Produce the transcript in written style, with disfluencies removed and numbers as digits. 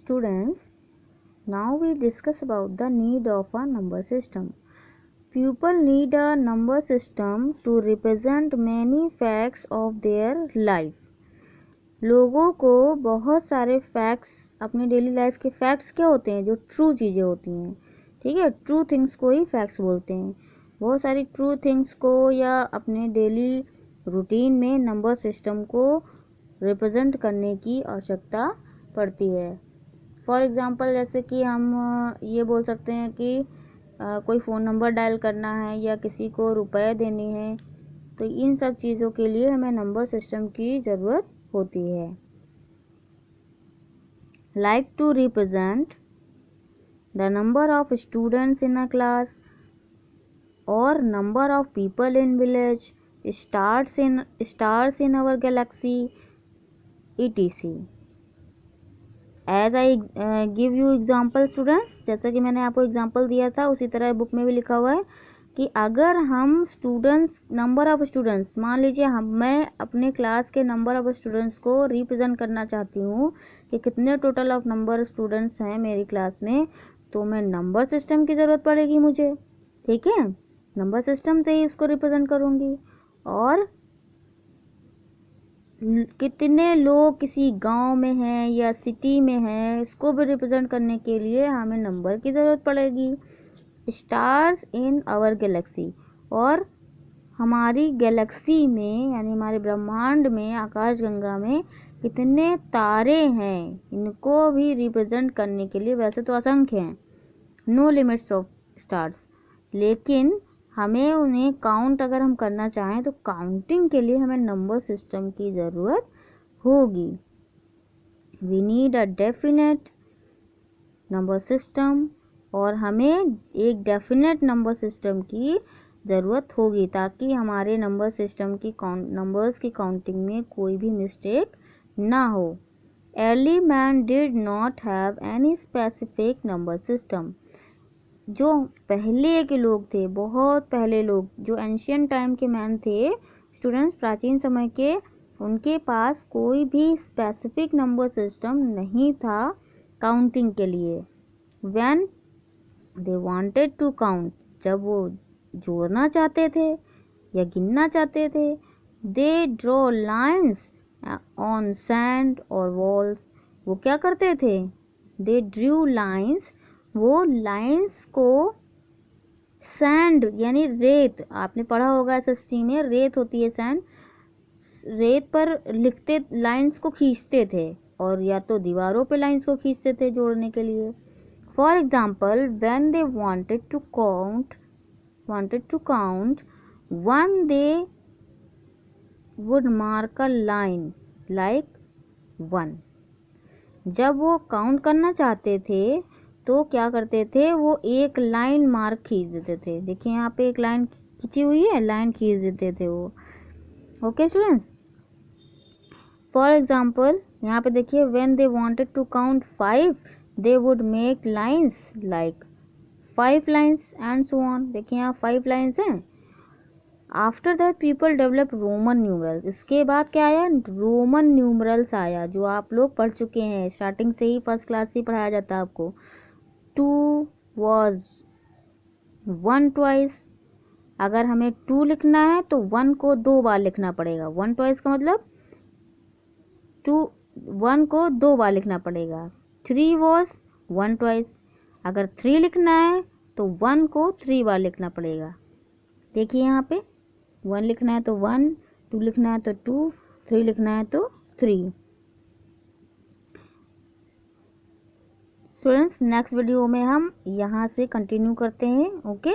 Students, now we discuss about the need of a number system. People need a number system to represent many facts of their life. लोगों को बहुत सारे facts, अपने daily life के facts क्या होते हैं, जो ट्रू चीज़ें होती हैं, ठीक है, ट्रू थिंग्स को ही फैक्ट्स बोलते हैं। बहुत सारी ट्रू थिंग्स को या अपने डेली रूटीन में नंबर सिस्टम को रिप्रेजेंट करने की आवश्यकता पड़ती है। फॉर एग्ज़ाम्पल, जैसे कि हम ये बोल सकते हैं कि कोई फ़ोन नंबर डायल करना है या किसी को रुपए देने हैं, तो इन सब चीज़ों के लिए हमें नंबर सिस्टम की ज़रूरत होती है। Like to represent the number of students in a class और number of people in village, stars in our galaxy, etc. As I give you example students, जैसा कि मैंने आपको एग्जाम्पल दिया था उसी तरह बुक में भी लिखा हुआ है कि अगर हम स्टूडेंट्स, नंबर ऑफ स्टूडेंट्स, मान लीजिए मैं अपने क्लास के नंबर ऑफ स्टूडेंट्स को रिप्रेजेंट करना चाहती हूँ कि कितने टोटल ऑफ नंबर स्टूडेंट्स हैं मेरी क्लास में, तो मैं नंबर सिस्टम की ज़रूरत पड़ेगी मुझे, ठीक है। नंबर सिस्टम से ही इसको रिप्रेजेंट करूँगी। और कितने लोग किसी गांव में हैं या सिटी में हैं, इसको भी रिप्रेजेंट करने के लिए हमें नंबर की ज़रूरत पड़ेगी। स्टार्स इन आवर गैलेक्सी, और हमारी गैलेक्सी में यानी हमारे ब्रह्मांड में, आकाशगंगा में कितने तारे हैं, इनको भी रिप्रेजेंट करने के लिए, वैसे तो असंख्य हैं, नो लिमिट्स ऑफ स्टार्स, लेकिन हमें उन्हें काउंट अगर हम करना चाहें तो काउंटिंग के लिए हमें नंबर सिस्टम की ज़रूरत होगी। We need a definite number system, और हमें एक डेफिनेट नंबर सिस्टम की ज़रूरत होगी ताकि हमारे नंबर सिस्टम की नंबर्स की काउंटिंग में कोई भी मिस्टेक ना हो। Early man did not have any specific number system. जो पहले के लोग थे, बहुत पहले लोग, जो एंशियंट टाइम के मैन थे स्टूडेंट्स, प्राचीन समय के, उनके पास कोई भी स्पेसिफिक नंबर सिस्टम नहीं था काउंटिंग के लिए। When they wanted to count, जब वो जोड़ना चाहते थे या गिनना चाहते थे, they draw lines on sand और वॉल्स। वो क्या करते थे, दे ड्रू लाइन्स, वो लाइंस को सैंड यानी रेत, आपने पढ़ा होगा एसएसटी में, रेत होती है सैंड, रेत पर लिखते, लाइंस को खींचते थे, और या तो दीवारों पे लाइंस को खींचते थे जोड़ने के लिए। For example, when they wanted to count one, they would mark a line like 1। जब वो काउंट करना चाहते थे तो क्या करते थे, वो एक लाइन मार्क खींच देते थे। देखिए यहाँ पे एक लाइन खींची हुई है, लाइन खींच देते थे वो। ओके स्टूडेंट्स, फॉर एग्जाम्पल यहाँ पे देखिए, when they wanted to count 5, they would make lines like 5 lines and so on. देखिए यहाँ 5 लाइन्स हैं। After that people develop Roman numerals, इसके बाद क्या आया, रोमन न्यूमरल्स आया, जो आप लोग पढ़ चुके हैं, स्टार्टिंग से ही फर्स्ट क्लास से ही पढ़ाया जाता है आपको। 2 was 1 twice, अगर हमें 2 लिखना है तो 1 को 2 बार लिखना पड़ेगा। 1 twice का मतलब 1 को 2 बार लिखना पड़ेगा। 3 was 1 twice, अगर 3 लिखना है तो 1 को 3 बार लिखना पड़ेगा। देखिए यहाँ पे 1 लिखना है तो 1, 2 लिखना है तो 2, 3 लिखना है तो 3। स्टूडेंट्स, नेक्स्ट वीडियो में हम यहाँ से कंटिन्यू करते हैं। ओके।